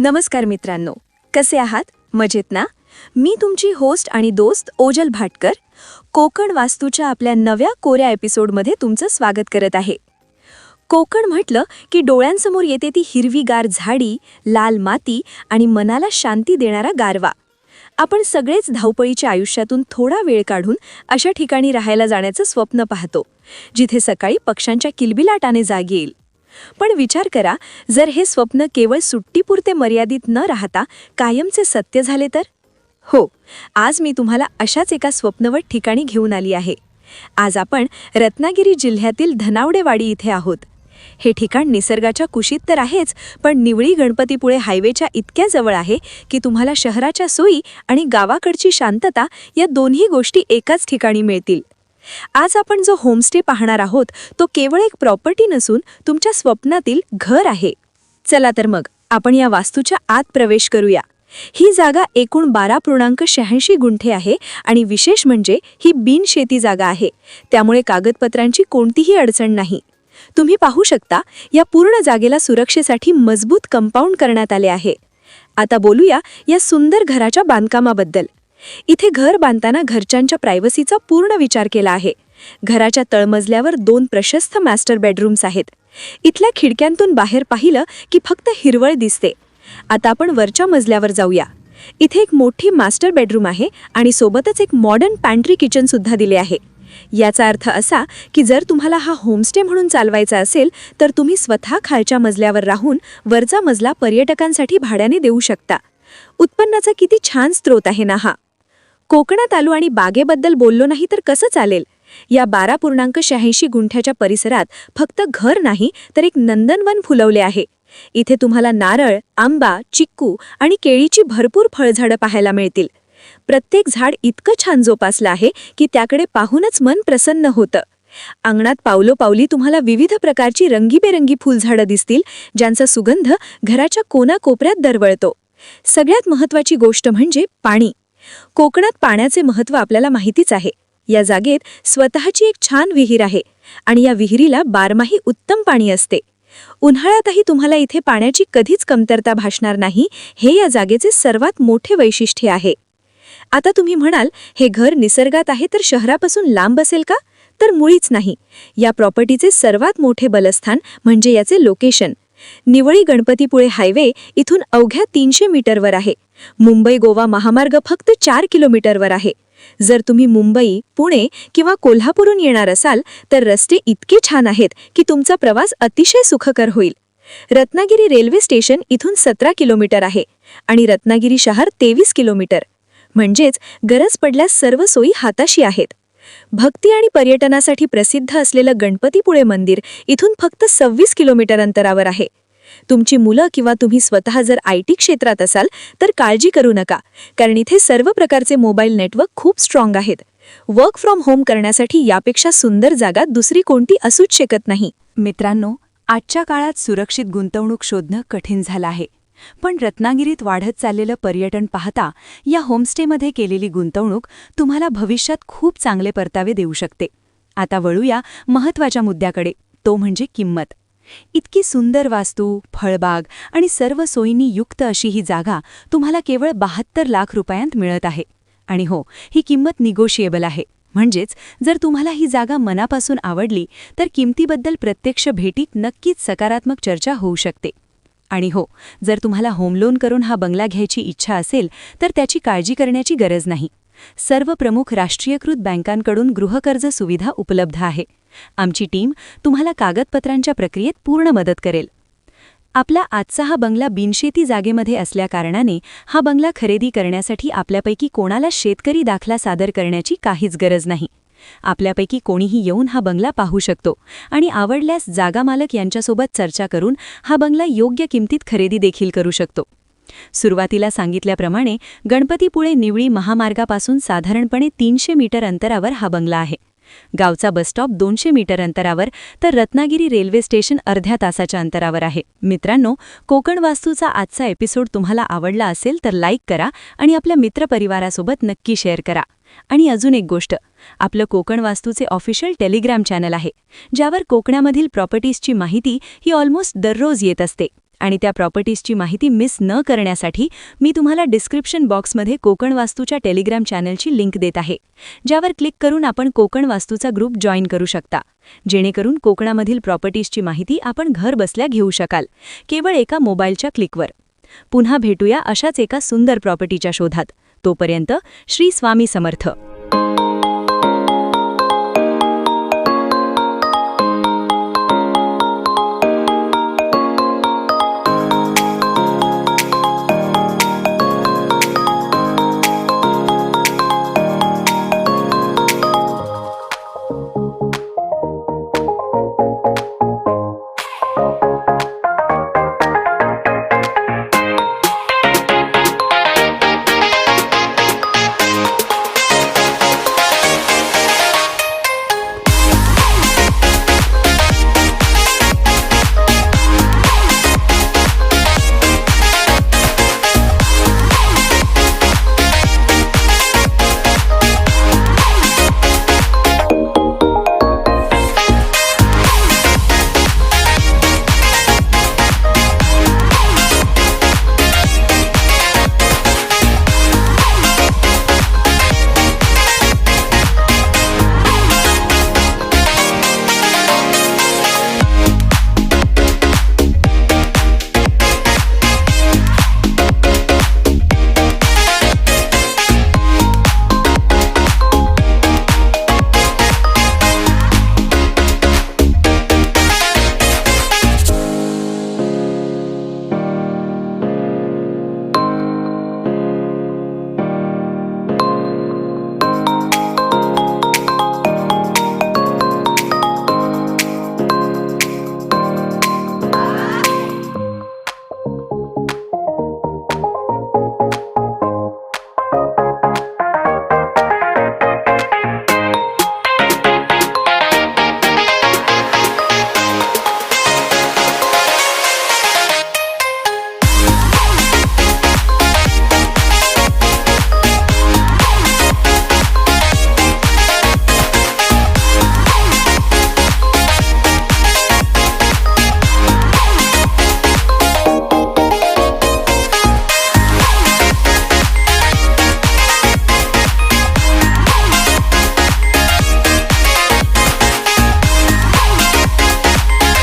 नमस्कार मित्रांनो, कसे आहात? मजेत ना? मी तुमची होस्ट आणि दोस्त ओजल भाटकर कोकण वास्तूच्या आपल्या नव्या कोऱ्या एपिसोडमध्ये तुमचं स्वागत करत आहे. कोकण म्हटलं की डोळ्यांसमोर येते ती हिरवीगार झाडी, लाल माती आणि मनाला शांती देणारा गारवा. आपण सगळेच धावपळीच्या आयुष्यातून थोडा वेळ काढून अशा ठिकाणी राहायला जाण्याचं स्वप्न पाहतो, जिथे सकाळी पक्ष्यांच्या किलबिलाटाने जाग येईल. पण विचार करा, जर हे स्वप्न केवळ सुट्टीपुरते मर्यादित न राहता कायमचे सत्य झाले तर? हो, आज मी तुम्हाला अशाच एका स्वप्नवत ठिकाणी घेऊन आली आहे. आज आपण रत्नागिरी जिल्ह्यातील धनावडेवाडी इथे आहोत. हे ठिकाण निसर्गाच्या कुशीत तर आहेच, पण निवळी गणपतीपुळे हायवेच्या इतक्या जवळ आहे की तुम्हाला शहराच्या सोयी आणि गावाकडची शांतता या दोन्ही गोष्टी एकाच ठिकाणी मिळतील. आज आपण जो होमस्टे पाहणार आहोत तो केवळ एक प्रॉपर्टी नसून तुमच्या स्वप्नातील घर आहे. चला तर मग आपण या वास्तूच्या आत प्रवेश करूया. ही जागा एकूण 12.86 गुंठे आहे आणि विशेष म्हणजे ही बिनशेती जागा आहे, त्यामुळे कागदपत्रांची कोणतीही अडचण नाही. तुम्ही पाहू शकता, या पूर्ण जागेला सुरक्षेसाठी मजबूत कंपाऊंड करण्यात आले आहे. आता बोलूया या सुंदर घराच्या बांधकामाबद्दल. इथे घर बांधताना घरच्यांच्या प्रायव्हसीचा पूर्ण विचार केला आहे. घराच्या तळमजल्यावर 2 प्रशस्त मास्टर बेडरूम्स आहेत. इथल्या खिडक्यांतून बाहेर पाहिलं की फक्त हिरवळ दिसते. आता आपण वरच्या मजल्यावर जाऊया. इथे एक मोठी मास्टर बेडरूम आहे आणि सोबतच एक मॉडर्न पॅन्ट्री किचन सुद्धा दिले आहे. याचा अर्थ असा की जर तुम्हाला हा होमस्टे म्हणून चालवायचा असेल तर तुम्ही स्वतः खालच्या मजल्यावर राहून वरचा मजला पर्यटकांसाठी भाड्याने देऊ शकता. उत्पन्नाचा किती छान स्रोत आहे ना हा. कोकणात आलो आणि बागेबद्दल बोललो नाही तर कसं चालेल? या 12.86 गुंठ्याच्या परिसरात फक्त घर नाही तर एक नंदनवन फुलवले आहे. इथे तुम्हाला नारळ, आंबा, चिक्कू आणि केळीची भरपूर फळझाडं पाहायला मिळतील. प्रत्येक झाड इतकं छान जोपासलं आहे की त्याकडे पाहूनच मन प्रसन्न होतं. अंगणात पावलोपावली तुम्हाला विविध प्रकारची रंगीबेरंगी फुलझाडं दिसतील, ज्यांचा सुगंध घराच्या कोनाकोपऱ्यात दरवळतो. सगळ्यात महत्त्वाची गोष्ट म्हणजे पाणी. कोकणात पाण्याचे महत्त्व आपल्याला माहितीच आहे. या जागेत स्वतःची एक छान विहीर आहे आणि या विहिरीला बारमाही उत्तम पाणी असते. उन्हाळ्यातही तुम्हाला इथे पाण्याची कधीच कमतरता भासणार नाही, हे या जागेचे सर्वात मोठे वैशिष्ट्य आहे. आता तुम्ही म्हणाल, हे घर निसर्गात आहे तर शहरापासून लांब असेल का? तर मुळीच नाही. या प्रॉपर्टीचे सर्वात मोठे बलस्थान म्हणजे याचे लोकेशन. निवळी गणपतीपुळे हायवे इथून अवघ्या 300 मीटरवर आहे. मुंबई गोवा महामार्ग फक्त 4 किलोमीटरवर आहे. जर तुम्ही मुंबई, पुणे किंवा कोल्हापूरहून येणार असाल तर रस्ते इतके छान आहेत की तुमचा प्रवास अतिशय सुखकर होईल. रत्नागिरी रेल्वे स्टेशन इथून 17 किलोमीटर आहे आणि रत्नागिरी शहर 23 किलोमीटर. म्हणजेच गरज पडल्यास सर्व सोयी हाताशी आहेत. भक्ती आणि पर्यटनासाठी प्रसिद्ध असलेलं गणपतीपुळे मंदिर इथून फक्त 26 किलोमीटर अंतरावर आहे. तुमची मुलं किंवा तुम्ही स्वतः जर IT क्षेत्रात असाल तर काळजी करू नका, कारण इथे सर्व प्रकारचे मोबाईल नेटवर्क खूप स्ट्रॉंग आहेत. वर्क फ्रॉम होम करण्यासाठी यापेक्षा सुंदर जागा दुसरी कोणती असूच शकत नाही. मित्रांनो, आजच्या काळात सुरक्षित गुंतवणूक शोधणं कठीण झालं आहे. पण रत्नागिरीत वाढत चाललेलं पर्यटन पाहता या होमस्टेमध्ये केलेली गुंतवणूक तुम्हाला भविष्यात खूप चांगले परतावे देऊ शकते. आता वळूया महत्त्वाच्या मुद्द्याकडे, तो म्हणजे किंमत. इतकी सुंदर वास्तू, फळबाग आणि सर्व सोयींनी युक्त अशी ही जागा तुम्हाला केवळ 72 लाख रुपयांत मिळत आहे. आणि हो, ही किंमत निगोशिएबल आहे. म्हणजेच जर तुम्हाला ही जागा मनापासून आवडली तर किमतीबद्दल प्रत्यक्ष भेटीत नक्कीच सकारात्मक चर्चा होऊ शकते. आणि हो, जर तुम्हाला होम लोन करून हा बंगला घ्यायची इच्छा असेल तर त्याची काळजी करण्याची गरज नाही. सर्व प्रमुख राष्ट्रीयकृत बँकांकडून गृहकर्ज सुविधा उपलब्ध आहे. आमची टीम तुम्हाला कागदपत्रांच्या प्रक्रियेत पूर्ण मदत करेल. आपला आजचा हा बंगला बिनशेती जागेमध्ये असल्याकारणाने हा बंगला खरेदी करण्यासाठी आपल्यापैकी कोणाला शेतकरी दाखला सादर करण्याची काहीच गरज नाही. आपल्यापैकी कोणीही येऊन हा बंगला पाहू शकतो आणि आवडल्यास जागा मालक यांच्यासोबत चर्चा करून हा बंगला योग्य किमतीत खरेदी देखील करू शकतो. सुरुवातीला सांगितल्याप्रमाणे गणपतीपुळे निवळी महामार्गापासून साधारणपणे 300 मीटर अंतरावर हा बंगला आहे. गावचा बसस्टॉप 200 मीटर अंतरावर तर रत्नागिरी रेल्वे स्टेशन अर्ध्या तासाच्या अंतरावर आहे. मित्रांनो, कोकण वास्तूचा आजचा एपिसोड तुम्हाला आवडला असेल तर लाईक करा आणि आपल्या मित्रपरिवारासोबत नक्की शेअर करा. आणि अजून एक गोष्ट, आपलं कोकण वास्तूचे ऑफिशियल टेलिग्राम चॅनल आहे, ज्यावर कोकणामधील प्रॉपर्टीजची माहिती ही ऑलमोस्ट दररोज येत असते. आणि त्या प्रॉपर्टीजची माहिती मिस न करण्यासाठी मी तुम्हाला डिस्क्रिप्शन बॉक्समध्ये कोकण वास्तूच्या टेलिग्राम चॅनलची लिंक देत आहे, ज्यावर क्लिक करून आपण कोकण वास्तूचा ग्रुप जॉईन करू शकता, जेणेकरून कोकणामधील प्रॉपर्टीजची माहिती आपण घर बसल्या घेऊ शकाल, केवळ एका मोबाईलच्या क्लिकवर. पुन्हा भेटूया अशाच एका सुंदर प्रॉपर्टीच्या शोधात. तोपर्यंत श्री स्वामी समर्थ.